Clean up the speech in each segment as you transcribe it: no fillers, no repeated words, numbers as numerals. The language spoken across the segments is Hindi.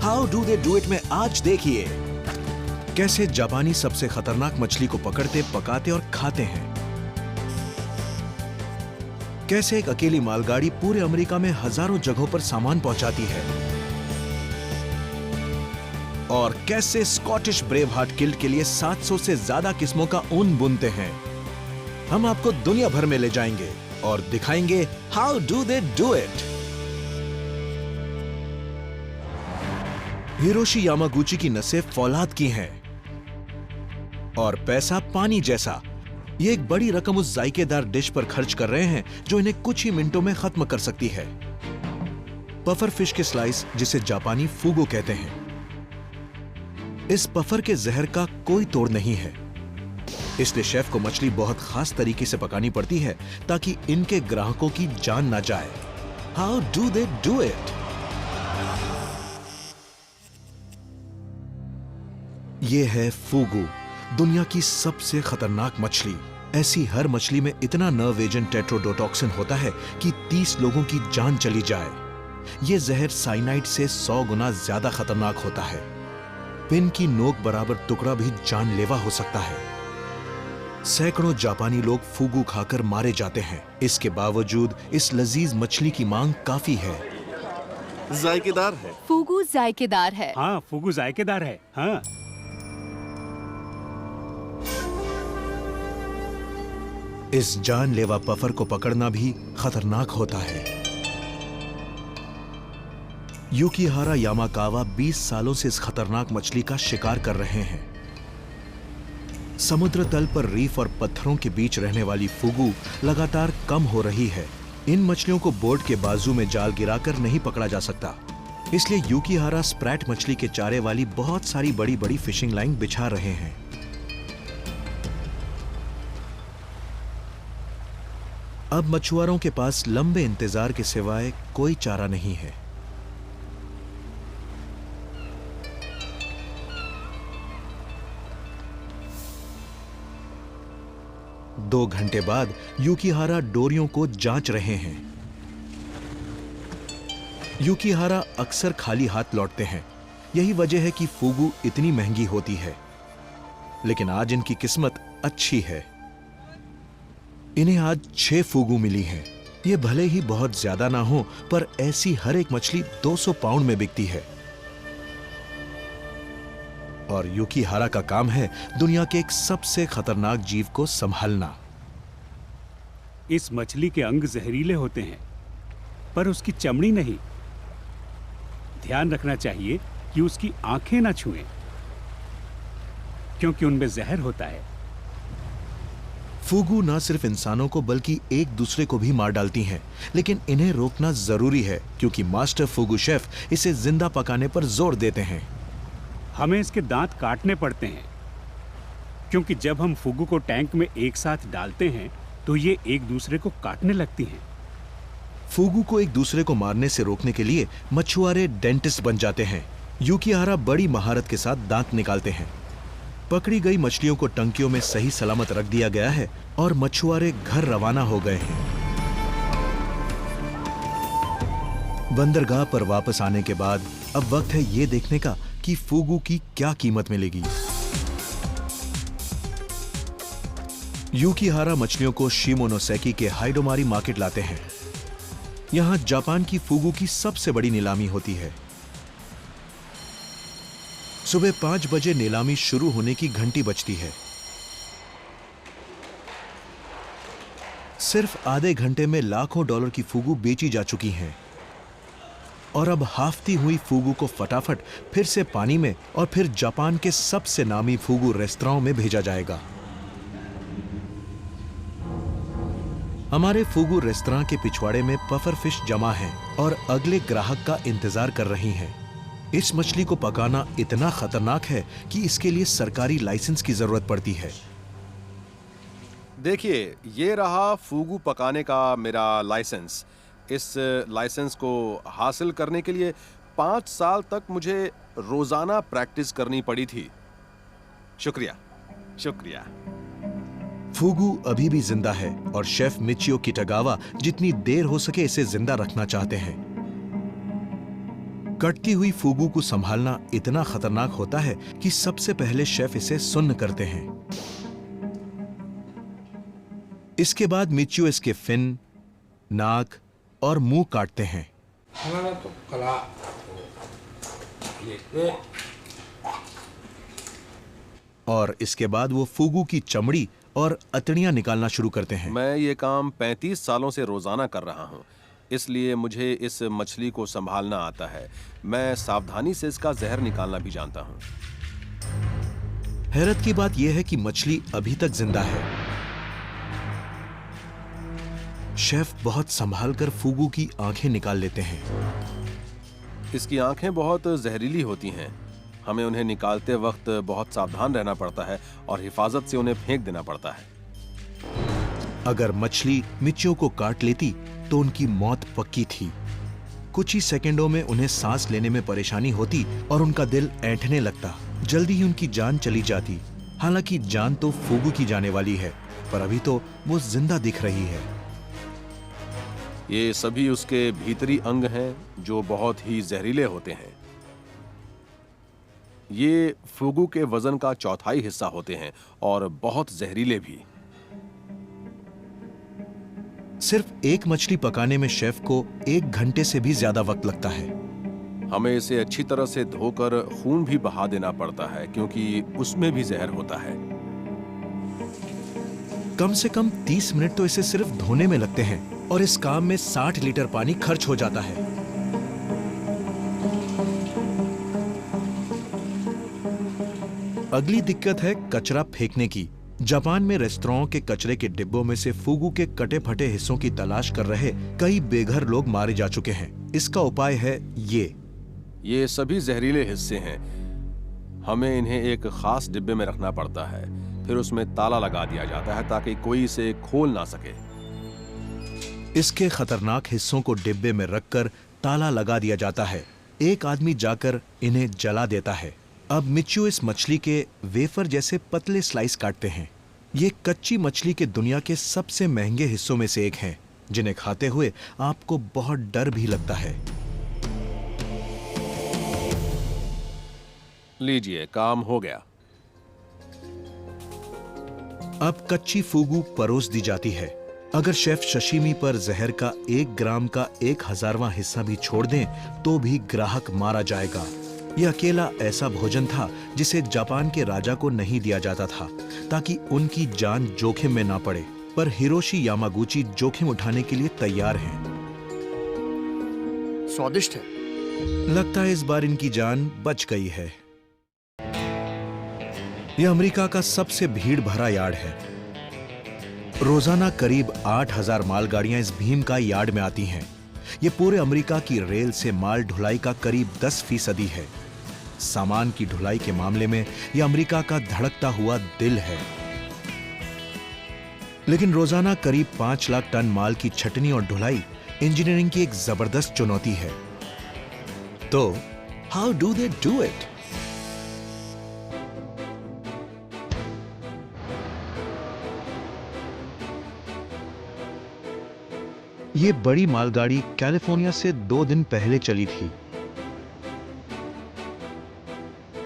How do they do it में आज देखिए कैसे जापानी सबसे खतरनाक मछली को पकड़ते, पकाते और खाते हैं। कैसे एक अकेली मालगाड़ी पूरे अमेरिका में हजारों जगहों पर सामान पहुंचाती है। और कैसे स्कॉटिश ब्रेव हार्ट किल्ट के लिए 700 से ज्यादा किस्मों का ऊन बुनते हैं। हम आपको दुनिया भर में ले जाएंगे और दिखाएंगे how do they do it. Hiroshi Yamaguchi की नसें फौलाद की हैं और पैसा पानी जैसा। ये एक बड़ी रकम उस जायकेदार डिश पर खर्च कर रहे हैं जो इन्हें कुछ ही मिनटों में खत्म कर सकती है। पफर फिश के स्लाइस, जिसे जापानी फूगो कहते हैं। इस पफर के जहर का कोई तोड़ नहीं है, इसलिए शेफ को मछली बहुत खास तरीके से पकानी पड़ती है ताकि इनके ग्राहकों की जान ना जाए। How do they do it? ये है फूगू, दुनिया की सबसे खतरनाक मछली। ऐसी हर मछली में इतना नर्व एजेंट टेट्रोडोटॉक्सिन होता है कि 30 लोगों की जान चली जाए। यह जहर साइनाइड से 100 गुना ज्यादा खतरनाक होता है। पिन की नोक बराबर टुकड़ा भी जानलेवा हो सकता है। सैकड़ों जापानी लोग फूगू खाकर मारे जाते हैं। इसके बावजूद इस लजीज मछली की मांग काफी है। जायकेदार है। फूगू जायकेदार है। हाँ, फूगू जायकेदार है। हाँ। इस जानलेवा पफर को पकड़ना भी खतरनाक होता है। युकिहारा यामाकावा 20 सालों से इस खतरनाक मछली का शिकार कर रहे हैं। समुद्र तल पर रीफ और पत्थरों के बीच रहने वाली फूगू लगातार कम हो रही है। इन मछलियों को बोट के बाजू में जाल गिराकर नहीं पकड़ा जा सकता, इसलिए युकिहारा स्प्रैट मछली के चारे वाली बहुत सारी बड़ी बड़ी फिशिंग लाइन बिछा रहे हैं। अब मछुआरों के पास लंबे इंतजार के सिवाय कोई चारा नहीं है। दो घंटे बाद युकिहारा डोरियों को जांच रहे हैं। युकिहारा अक्सर खाली हाथ लौटते हैं। यही वजह है कि फूगू इतनी महंगी होती है। लेकिन आज इनकी किस्मत अच्छी है। इन्हें आज 6 फूगू मिली हैं। ये भले ही बहुत ज्यादा ना हो, पर ऐसी हर एक मछली 200 पाउंड में बिकती है। और युकिहारा का काम है दुनिया के एक सबसे खतरनाक जीव को संभालना। इस मछली के अंग जहरीले होते हैं, पर उसकी चमड़ी नहीं। ध्यान रखना चाहिए कि उसकी आंखें ना छुएं, क्योंकि उनमें जहर होता है। फूगू ना सिर्फ इंसानों को बल्कि एक दूसरे को भी मार डालती हैं, लेकिन इन्हें रोकना जरूरी है क्योंकि मास्टर फूगू शेफ इसे जिंदा पकाने पर जोर देते हैं। हमें इसके दांत काटने पड़ते हैं, क्योंकि जब हम फूगू को टैंक में एक साथ डालते हैं तो ये एक दूसरे को काटने लगती हैं। फूगू को एक दूसरे को मारने से रोकने के लिए मछुआरे डेंटिस्ट बन जाते हैं। युकिहारा बड़ी महारत के साथ दांत निकालते हैं। पकड़ी गई मछलियों को टंकियों में सही सलामत रख दिया गया है और मछुआरे घर रवाना हो गए हैं। बंदरगाह पर वापस आने के बाद अब वक्त है ये देखने का कि फूगू की क्या कीमत मिलेगी। युकिहारा मछलियों को शिमोनोसेकी के हाइडोमारी मार्केट लाते हैं। यहां जापान की फूगू की सबसे बड़ी नीलामी होती है। सुबह 5 बजे नीलामी शुरू होने की घंटी बजती है। सिर्फ आधे घंटे में लाखों डॉलर की फूगू बेची जा चुकी हैं। और अब हाफती हुई फूगू को फटाफट फिर से पानी में और फिर जापान के सबसे नामी फूगू रेस्तरां में भेजा जाएगा। हमारे फूगू रेस्तरां के पिछवाड़े में पफर फिश जमा हैं और अगले ग्राहक का इंतजार कर रही हैं। इस मछली को पकाना इतना खतरनाक है कि इसके लिए सरकारी लाइसेंस की जरूरत पड़ती है। देखिए, ये रहा फूगू पकाने का मेरा लाइसेंस। इस लाइसेंस को हासिल करने के लिए 5 साल तक मुझे रोजाना प्रैक्टिस करनी पड़ी थी। शुक्रिया, शुक्रिया। फूगू अभी भी जिंदा है और शेफ मिचियो किटागावा जितनी देर हो सके इसे जिंदा रखना चाहते हैं। कटती हुई फूगू को संभालना इतना खतरनाक होता है कि सबसे पहले शेफ इसे सुन्न करते हैं। इसके बाद मिच्यू इसके फिन, नाक और मुंह काटते हैं। और इसके बाद वो फूगू की चमड़ी और अतड़ियां निकालना शुरू करते हैं। मैं ये काम 35 सालों से रोजाना कर रहा हूँ, इसलिए मुझे इस मछली को संभालना आता है। मैं सावधानी से इसका जहर निकालना भी जानता हूँ। हैरत की बात यह है कि मछली अभी तक जिंदा है। शेफ बहुत संभाल कर फूगू की आंखें निकाल लेते हैं। इसकी आंखें बहुत जहरीली होती हैं। हमें उन्हें निकालते वक्त बहुत सावधान रहना पड़ता है और हिफाजत से उन्हें फेंक देना पड़ता है। अगर मछली मिच्यू को काट लेती तो उनकी मौत पक्की थी। कुछ ही सेकंडों में उन्हें सांस लेने में परेशानी होती और उनका दिल ऐंठने लगता। जल्दी ही उनकी जान चली जाती। हालांकि जान तो फूगू की जाने वाली है, पर अभी तो वो जिंदा दिख रही है। ये सभी उसके भीतरी अंग हैं जो बहुत ही जहरीले होते हैं। ये फूगू के वजन का 1/4 हिस्सा होते हैं और बहुत जहरीले भी। सिर्फ एक मछली पकाने में शेफ को 1 घंटे से भी ज्यादा वक्त लगता है। हमें इसे अच्छी तरह से धोकर खून भी बहा देना पड़ता है क्योंकि उसमें भी जहर होता है। कम से कम 30 मिनट तो इसे सिर्फ धोने में लगते हैं और इस काम में 60 लीटर पानी खर्च हो जाता है। अगली दिक्कत है कचरा फेंकने की। जापान में रेस्तरां के कचरे के डिब्बों में से फूगू के कटे फटे हिस्सों की तलाश कर रहे कई बेघर लोग मारे जा चुके हैं। इसका उपाय है ये सभी जहरीले हिस्से हैं। हमें इन्हें एक खास डिब्बे में रखना पड़ता है, फिर उसमें ताला लगा दिया जाता है ताकि कोई इसे खोल ना सके। इसके खतरनाक हिस्सों को डिब्बे में रखकर ताला लगा दिया जाता है। एक आदमी जाकर इन्हें जला देता है। अब मिच्यू इस मछली के वेफर जैसे पतले स्लाइस काटते हैं। ये कच्ची मछली के दुनिया के सबसे महंगे हिस्सों में से एक हैं, जिन्हें खाते हुए आपको बहुत डर भी लगता है। लीजिए, काम हो गया। अब कच्ची फूगू परोस दी जाती है। अगर शेफ सशिमी पर जहर का 1 ग्राम का 1000वां हिस्सा भी छोड़ दें तो भी ग्राहक मारा जाएगा। यह अकेला ऐसा भोजन था जिसे जापान के राजा को नहीं दिया जाता था ताकि उनकी जान जोखिम में ना पड़े, पर हिरोशी यामागुची जोखिम उठाने के लिए तैयार हैं। स्वादिष्ट है। लगता है इस बार इनकी जान बच गई है। यह अमेरिका का सबसे भीड़ भरा यार्ड है। रोजाना करीब 8000 मालगाड़ियां इस भीम का यार्ड में आती हैं। यह पूरे अमेरिका की रेल से माल ढुलाई का करीब 10% है। सामान की ढुलाई के मामले में यह अमेरिका का धड़कता हुआ दिल है। लेकिन रोजाना करीब 5 लाख टन माल की छटनी और ढुलाई इंजीनियरिंग की एक जबरदस्त चुनौती है। तो how do they do it? ये बड़ी मालगाड़ी कैलिफोर्निया से 2 दिन पहले चली थी।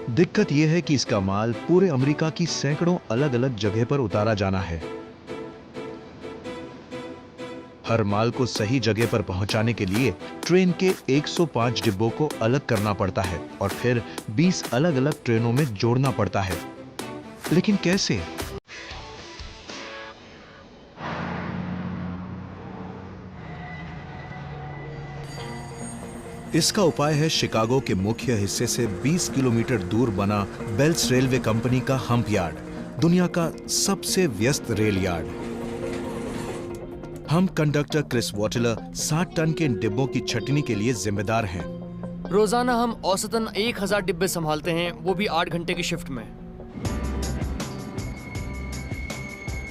दिक्कत यह है कि इसका माल पूरे अमेरिका की सैकड़ों अलग अलग जगह पर उतारा जाना है। हर माल को सही जगह पर पहुंचाने के लिए ट्रेन के 105 डिब्बों को अलग करना पड़ता है और फिर 20 अलग अलग ट्रेनों में जोड़ना पड़ता है। लेकिन कैसे? इसका उपाय है शिकागो के मुख्य हिस्से से 20 किलोमीटर दूर बना बेल्स रेलवे कंपनी का हम्प यार्ड, दुनिया का सबसे व्यस्त रेल यार्ड। हम कंडक्टर क्रिस वॉटलर 60 टन के इन डिब्बों की छटनी के लिए जिम्मेदार हैं। रोजाना हम औसतन 1000 डिब्बे संभालते हैं, वो भी 8 घंटे की शिफ्ट में।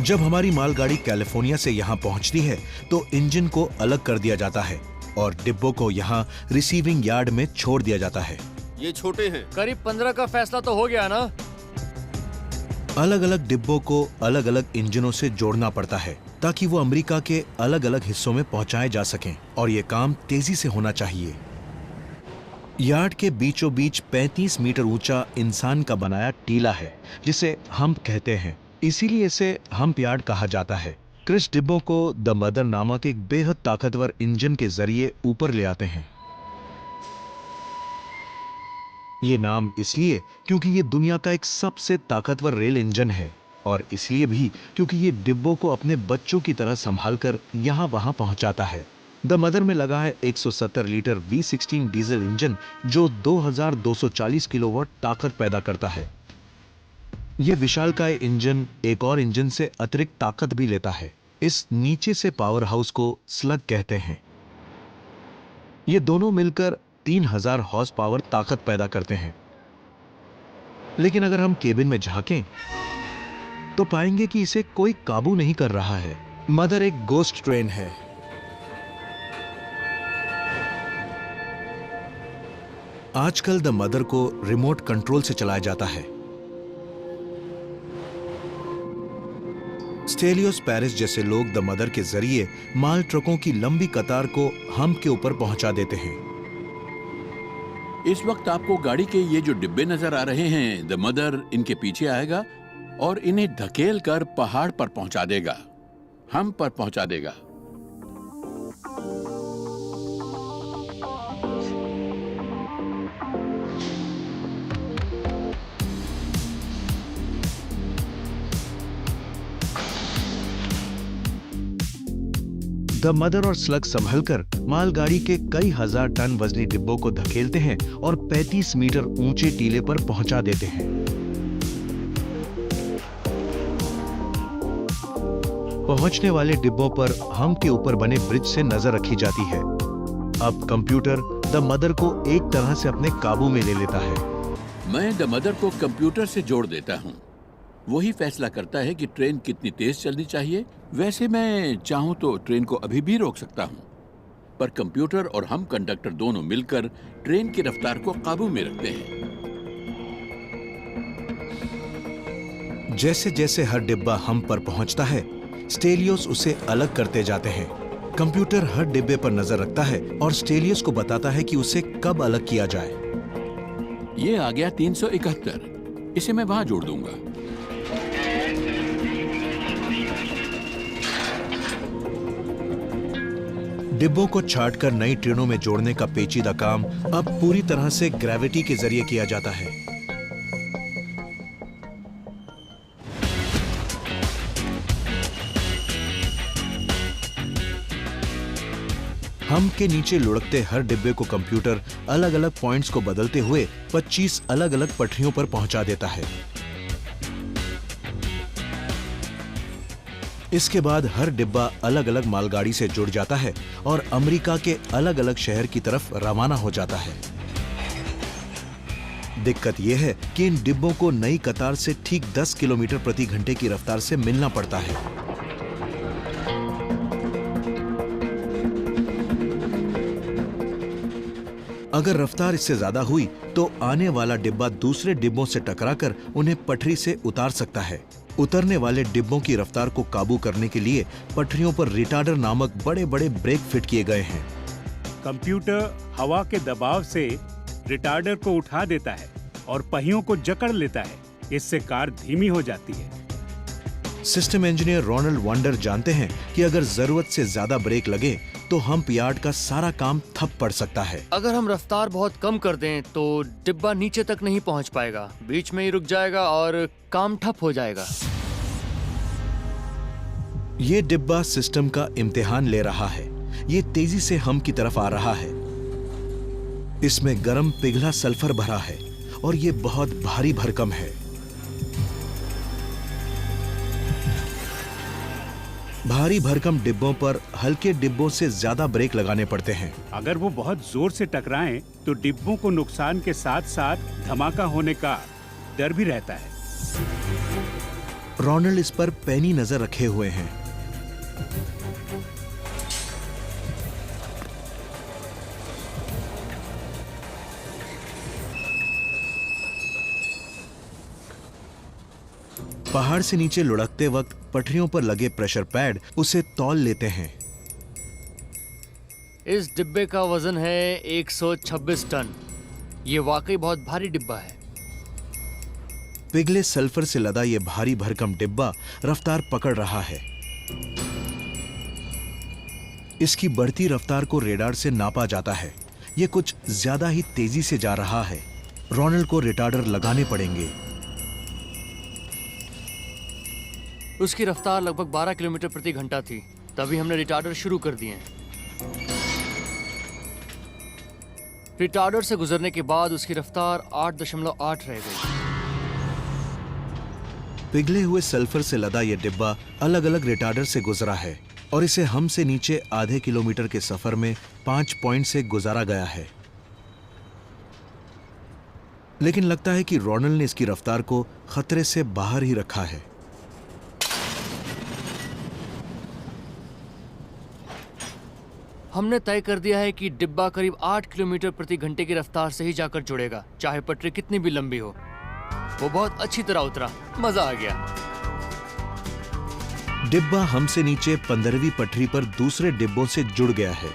जब हमारी मालगाड़ी कैलिफोर्निया से यहां पहुंचती है तो इंजन को अलग कर दिया जाता है और डिब्बों को यहाँ रिसीविंग यार्ड में छोड़ दिया जाता है। ये छोटे हैं। करीब 15 का फैसला तो हो गया ना। अलग अलग डिब्बों को अलग अलग इंजनों से जोड़ना पड़ता है ताकि वो अमेरिका के अलग अलग हिस्सों में पहुंचाए जा सकें और ये काम तेजी से होना चाहिए। यार्ड के बीचों बीच 35 मीटर ऊंचा इंसान का बनाया टीला है जिसे हम्प कहते हैं, इसीलिए इसे हम्प यार्ड कहा जाता है। क्रिस डिब्बों को द मदर नामक एक बेहद ताकतवर इंजन के जरिए ऊपर ले आते हैं। ये नाम इसलिए क्योंकि ये दुनिया का एक सबसे ताकतवर रेल इंजन है और इसलिए भी क्योंकि ये डिब्बों को अपने बच्चों की तरह संभालकर यहाँ वहां पहुंचाता है। द मदर में लगा है 170 लीटर V16 डीजल इंजन जो 2240 किलोवाट ताकत पैदा करता है। यह विशालकाय इंजन एक और इंजन से अतिरिक्त ताकत भी लेता है। इस नीचे से पावर हाउस को स्लग कहते हैं। ये दोनों मिलकर 3000 हॉर्स पावर ताकत पैदा करते हैं। लेकिन अगर हम केबिन में झांकें तो पाएंगे कि इसे कोई काबू नहीं कर रहा है। मदर एक गोस्ट ट्रेन है। आजकल द मदर को रिमोट कंट्रोल से चलाया जाता है। स्टेलियोस पेरिस जैसे लोग द मदर के जरिए माल ट्रकों की लंबी कतार को हम्प के ऊपर पहुंचा देते हैं। इस वक्त आपको गाड़ी के ये जो डिब्बे नजर आ रहे हैं, द मदर इनके पीछे आएगा और इन्हें धकेल कर पहाड़ पर पहुंचा देगा, हम्प पर पहुंचा देगा। द मदर और स्लग संभलकर मालगाड़ी के कई हजार टन वजनी डिब्बों को धकेलते हैं और 35 मीटर ऊंचे टीले पर पहुंचा देते हैं। पहुंचने वाले डिब्बों पर हम्प के ऊपर बने ब्रिज से नजर रखी जाती है। अब कंप्यूटर द मदर को एक तरह से अपने काबू में ले लेता है। मैं द मदर को कंप्यूटर से जोड़ देता हूं। वही फैसला करता है कि ट्रेन कितनी तेज चलनी चाहिए। वैसे मैं चाहूं तो ट्रेन को अभी भी रोक सकता हूं, पर कंप्यूटर और हम कंडक्टर दोनों मिलकर ट्रेन की रफ्तार को काबू में रखते हैं। जैसे जैसे हर डिब्बा हम्प पर पहुंचता है, स्टेलियोस उसे अलग करते जाते हैं। कंप्यूटर हर डिब्बे पर नजर रखता है और स्टेलियोस को बताता है कि उसे कब अलग किया जाए। ये आ गया 371, इसे मैं वहां जोड़ दूंगा। डिब्बों को छांटकर नई ट्रेनों में जोड़ने का पेचीदा काम अब पूरी तरह से ग्रेविटी के जरिए किया जाता है। हम्प के नीचे लुढ़कते हर डिब्बे को कंप्यूटर अलग अलग पॉइंट्स को बदलते हुए 25 अलग अलग पटरियों पर पहुंचा देता है। इसके बाद हर डिब्बा अलग अलग मालगाड़ी से जुड़ जाता है और अमेरिका के अलग अलग शहर की तरफ रवाना हो जाता है। दिक्कत यह है कि इन डिब्बों को नई कतार से ठीक 10 किलोमीटर प्रति घंटे की रफ्तार से मिलना पड़ता है। अगर रफ्तार इससे ज्यादा हुई तो आने वाला डिब्बा दूसरे डिब्बों से टकराकर उन्हें पटरी से उतार सकता है। उतरने वाले डिब्बों की रफ्तार को काबू करने के लिए पटरियों पर रिटार्डर नामक बड़े बड़े ब्रेक फिट किए गए हैं। कंप्यूटर हवा के दबाव से रिटार्डर को उठा देता है और पहियों को जकड़ लेता है। इससे कार धीमी हो जाती है। सिस्टम इंजीनियर रोनाल्ड वंडर जानते हैं कि अगर जरूरत से ज्यादा ब्रेक लगे तो हम्प यार्ड का सारा काम ठप पड़ सकता है। अगर हम रफ्तार बहुत कम कर दें तो डिब्बा नीचे तक नहीं पहुंच पाएगा, बीच में ही रुक जाएगा और काम ठप हो जाएगा। ये डिब्बा सिस्टम का इम्तिहान ले रहा है। ये तेजी से हम्प की तरफ आ रहा है। इसमें गर्म पिघला सल्फर भरा है और ये बहुत भारी भरकम है। भारी भरकम डिब्बों पर हल्के डिब्बों से ज्यादा ब्रेक लगाने पड़ते हैं। अगर वो बहुत जोर से टकराएं तो डिब्बों को नुकसान के साथ साथ धमाका होने का डर भी रहता है। रोनाल्ड इस पर पैनी नजर रखे हुए हैं। पहाड़ से नीचे लुढ़कते वक्त पटरियों पर लगे प्रेशर पैड उसे तौल लेते हैं। इस डिब्बे का वजन है 126 टन। ये वाकई बहुत भारी डिब्बा है। पिघले सल्फर से लदा ये भारी भरकम डिब्बा रफ्तार पकड़ रहा है। इसकी बढ़ती रफ्तार को रेडार से नापा जाता है। ये कुछ ज्यादा ही तेजी से जा रहा है। रोनाल्ड को रिटार्डर लगाने पड़ेंगे। उसकी रफ्तार लगभग 12 किलोमीटर प्रति घंटा थी। तभी हमने रिटार्डर शुरू कर दिए। रिटार्डर से गुजरने के बाद उसकी रफ्तार 8.8 रह गई। पिघले हुए सल्फर से लदा यह डिब्बा अलग अलग रिटार्डर से गुजरा है और इसे हमसे नीचे आधे किलोमीटर के सफर में 5 पॉइंट से गुजारा गया है। लेकिन लगता है कि रोनाल्ड ने इसकी रफ्तार को खतरे से बाहर ही रखा है। हमने तय कर दिया है कि डिब्बा करीब 8 किलोमीटर प्रति घंटे की रफ्तार से ही जाकर जुड़ेगा, चाहे पटरी कितनी भी लंबी हो। वो बहुत अच्छी तरह उतरा, मजा आ गया। डिब्बा हमसे नीचे 15वीं पटरी पर दूसरे डिब्बों से जुड़ गया है।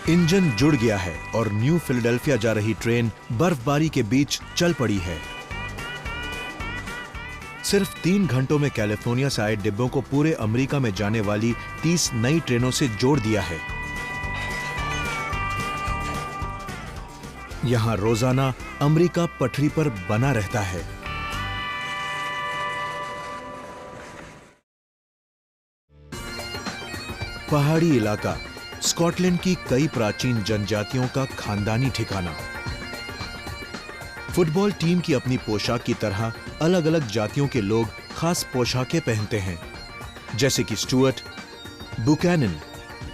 इंजन जुड़ गया है और न्यू फिलाडेल्फिया जा रही ट्रेन बर्फबारी के बीच चल पड़ी है। सिर्फ 3 घंटों में कैलिफोर्निया से आए डिब्बों को पूरे अमेरिका में जाने वाली 30 नई ट्रेनों से जोड़ दिया है। यहां रोजाना अमेरिका पटरी पर बना रहता है। पहाड़ी इलाका, स्कॉटलैंड की कई प्राचीन जनजातियों का खानदानी ठिकाना। फुटबॉल टीम की अपनी पोशाक की तरह अलग अलग जातियों के लोग खास पोशाकें पहनते हैं, जैसे कि स्टुअर्ट, बुकैनन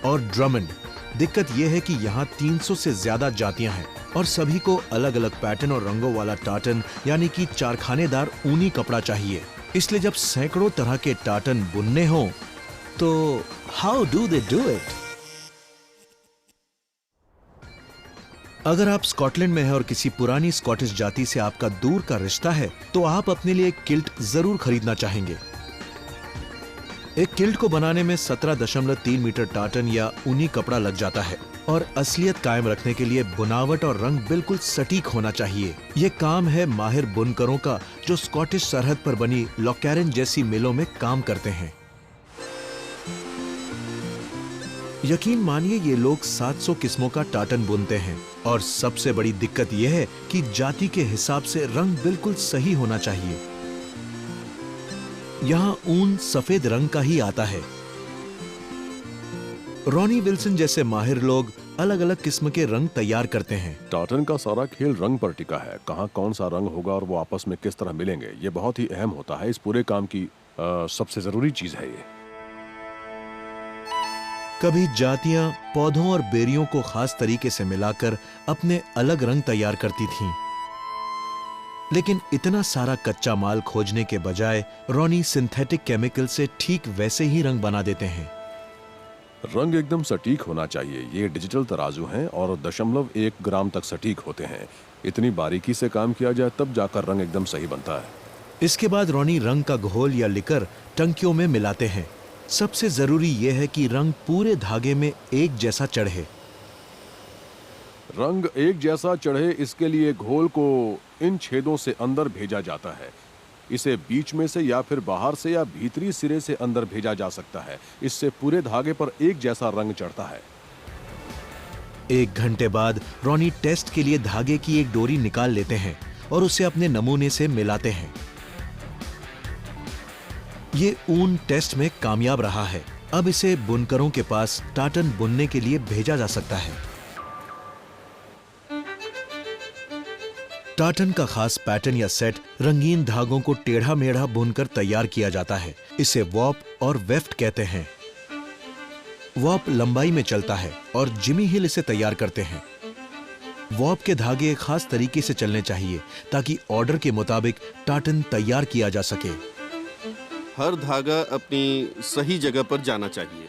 और ड्रमंड। दिक्कत यह है कि यहाँ 300 से ज्यादा जातियां हैं और सभी को अलग अलग पैटर्न और रंगों वाला टार्टन यानी कि चारखानेदार ऊनी कपड़ा चाहिए। इसलिए जब सैकड़ों तरह के टार्टन बुनने हों तो how do they do it? अगर आप स्कॉटलैंड में हैं और किसी पुरानी स्कॉटिश जाति से आपका दूर का रिश्ता है तो आप अपने लिए एक किल्ट जरूर खरीदना चाहेंगे। एक किल्ट को बनाने में 17.3 मीटर टार्टन या ऊनी कपड़ा लग जाता है और असलियत कायम रखने के लिए बुनावट और रंग बिल्कुल सटीक होना चाहिए। यह काम है माहिर बुनकरों का जो स्कॉटिश सरहद पर बनी लॉकैरन जैसी मिलों में काम करते हैं। यकीन मानिए ये लोग 700 किस्मों का टार्टन बुनते हैं और सबसे बड़ी दिक्कत यह है कि जाति के हिसाब से रंग बिल्कुल सही होना चाहिए। यहाँ ऊन सफेद रंग का ही आता है। रॉनी विल्सन जैसे माहिर लोग अलग अलग किस्म के रंग तैयार करते हैं। टार्टन का सारा खेल रंग पर टिका है। कहाँ कौन सा रंग होगा और वो आपस में किस तरह मिलेंगे, ये बहुत ही अहम होता है। इस पूरे काम की सबसे जरूरी चीज है ये। कभी जातियां पौधों और बेरियों को खास तरीके से मिलाकर अपने अलग रंग तैयार करती थीं। लेकिन इतना सारा कच्चा माल खोजने के बजाय रॉनी सिंथेटिक केमिकल से ठीक वैसे ही रंग बना देते हैं। रंग एकदम सटीक होना चाहिए। ये डिजिटल तराजू हैं और 0.1 ग्राम तक सटीक होते हैं। इतनी बारीकी से काम किया जाए तब जाकर रंग एकदम सही बनता है। इसके बाद रॉनी रंग का घोल या लिकर टंकियों में मिलाते हैं। सबसे जरूरी यह है कि रंग पूरे धागे में एक जैसा चढ़े। रंग एक जैसा चढ़े, इसके लिए घोल को इन छेदों से अंदर भेजा जाता है। इसे बीच में से या फिर बाहर से या भीतरी सिरे से अंदर भेजा जा सकता है। इससे पूरे धागे पर एक जैसा रंग चढ़ता है। 1 घंटे बाद रॉनी टेस्ट के लिए धागे की एक डोरी निकाल लेते हैं और उसे अपने नमूने से मिलाते हैं। ये ऊन टेस्ट में कामयाब रहा है। अब इसे बुनकरों के पास टार्टन बुनने के लिए भेजा जा सकता है। टार्टन का खास पैटर्न या सेट रंगीन धागों को टेढ़ा मेढ़ा बुनकर तैयार किया जाता है। इसे वॉप और वेफ्ट कहते हैं। वॉप लंबाई में चलता है और जिमी हिल इसे तैयार करते हैं। वॉप के धागे एक खास तरीके से चलने चाहिए ताकि ऑर्डर के मुताबिक टार्टन तैयार किया जा सके। हर धागा अपनी सही जगह पर जाना चाहिए।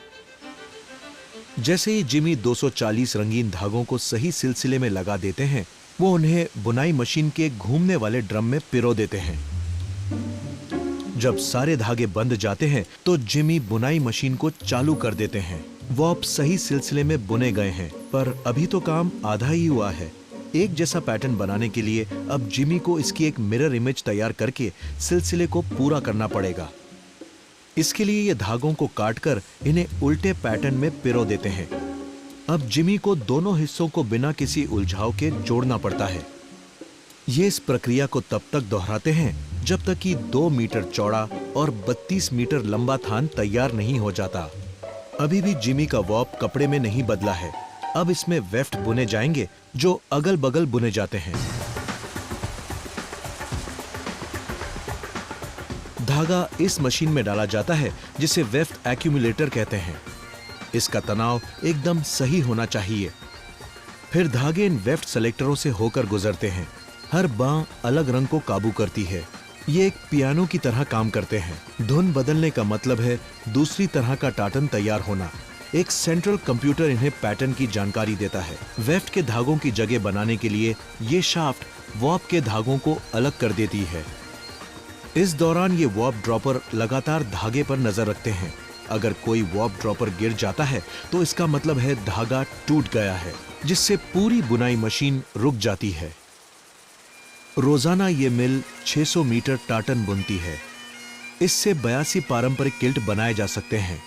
जैसे ही जिमी 240 रंगीन धागों को सही सिलसिले में लगा देते हैं, वो उन्हें बुनाई मशीन के घूमने वाले ड्रम में पिरो देते हैं। जब सारे धागे बंध जाते हैं तो जिमी बुनाई मशीन को चालू कर देते हैं। वॉप सही सिलसिले में बुने गए हैं, पर अभी तो काम आधा ही हुआ है। एक जैसा पैटर्न बनाने के लिए अब जिमी को इसकी एक मिरर इमेज तैयार करके सिलसिले को पूरा करना पड़ेगा। इसके लिए ये धागों को काटकर इन्हें उल्टे पैटर्न में पिरो देते हैं। अब जिमी को दोनों हिस्सों को बिना किसी उलझाव के जोड़ना पड़ता है। ये इस प्रक्रिया को तब तक दोहराते हैं जब तक कि 2 मीटर चौड़ा और 32 मीटर लंबा थान तैयार नहीं हो जाता। अभी भी जिमी का वॉप कपड़े में नहीं बदला है। अब इसमें वेफ्ट बुने जाएंगे जो अगल बगल बुने जाते हैं। धागा इस मशीन में डाला जाता है जिसे वेफ्ट एक्यूमुलेटर कहते हैं। इसका तनाव एकदम सही होना चाहिए। फिर धागे इन वेफ्ट सेलेक्टरों से होकर गुजरते हैं। हर बांह अलग रंग को काबू करती है। ये एक पियानो की तरह काम करते हैं। धुन बदलने का मतलब है दूसरी तरह का टाटन तैयार होना। एक सेंट्रल कंप्यूटर इन्हें पैटर्न की जानकारी देता है। वेफ्ट के धागों की जगह बनाने के लिए ये शाफ्ट वॉप के धागों को अलग कर देती है। इस दौरान ये वॉप ड्रॉपर लगातार धागे पर नजर रखते हैं। अगर कोई वॉप ड्रॉपर गिर जाता है तो इसका मतलब है धागा टूट गया है, जिससे पूरी बुनाई मशीन रुक जाती है। रोजाना ये मिल 600 मीटर टाटन बुनती है। इससे 82 पारंपरिक किल्ट बनाए जा सकते हैं।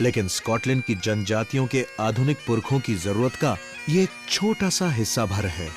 लेकिन स्कॉटलैंड की जनजातियों के आधुनिक पुरखों की जरूरत का ये एक छोटा सा हिस्सा भर है।